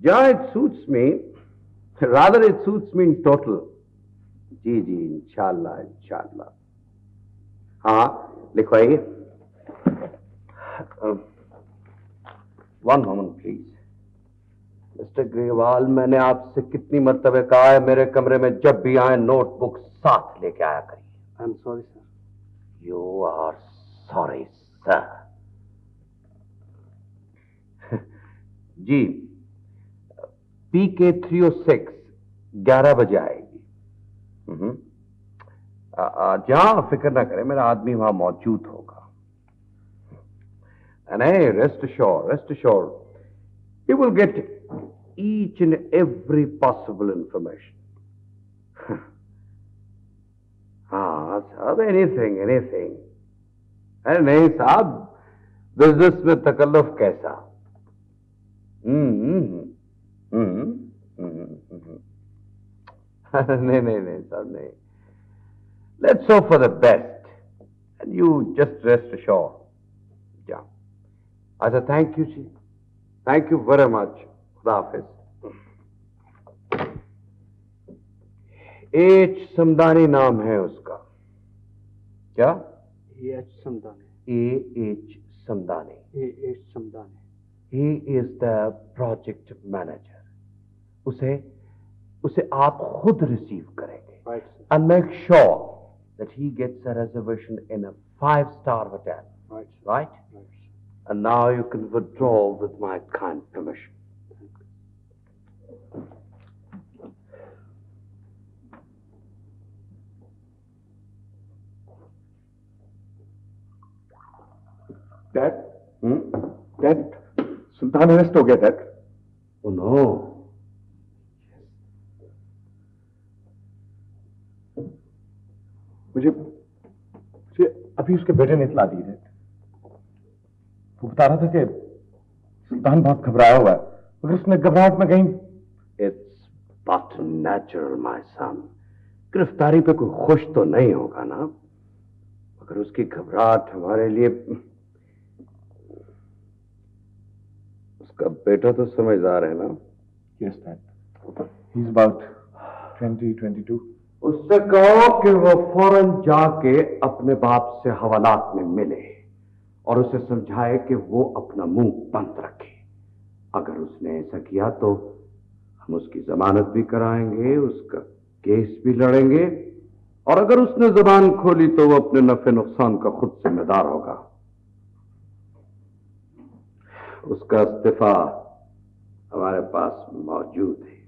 Yeah, it suits me. Rather, it suits me in total. जी जी, इंशाल्लाह इंशाल्लाह। हाँ, लिखवाइए। One moment please. Mister Grewal, मैंने आपसे कितनी मर्तबे कहा है मेरे कमरे में जब भी आए नोटबुक साथ लेके आया करिए। I am sorry sir. You are sorry sir. जी, PK 306 11 बजे आएगी। जहां फिक्र ना करें, मेरा आदमी वहां मौजूद होगा। नहीं, rest sure, you will get each and every possible information. हाँ साहब, anything. अरे नहीं साहब, बिजनेस में तकल्लुफ कैसा? नहीं साहब, नहीं। Let's hope for the best, and you just rest assured. Yeah. अच्छा, थैंक यू जी, थैंक यू वेरी मच। खुदा हाफिज। एच समदानी नाम है उसका। क्या? H Samdani. H Samdani. H Samdani. He is the project manager. उसे आप खुद रिसीव करेंगे। Right, and make sure that he gets a reservation in a 5-star hotel. Right. Right? And now you can withdraw with my kind permission. Dad? Dad, Sultan arrest हो गया Dad. Oh no. मुझे अभी उसके बेटे ने इतला दी है। वो बता रहा था कि सुल्तान बहुत घबराया हुआ है, अगर उसने घबराहट में कहीं। It's but natural, my son. गिरफ्तारी पे कोई खुश तो नहीं होगा ना, मगर उसकी घबराहट हमारे लिए। उसका बेटा तो समझदार है ना? Yes, Dad. He's about 22. उससे कहो कि वो फौरन जाके अपने बाप से हवालात में मिले और उसे समझाए कि वो अपना मुंह बंद रखे। अगर उसने ऐसा किया तो हम उसकी जमानत भी कराएंगे, उसका केस भी लड़ेंगे, और अगर उसने जबान खोली तो वो अपने नफे नुकसान का खुद जिम्मेदार होगा। उसका इस्तीफा हमारे पास मौजूद है।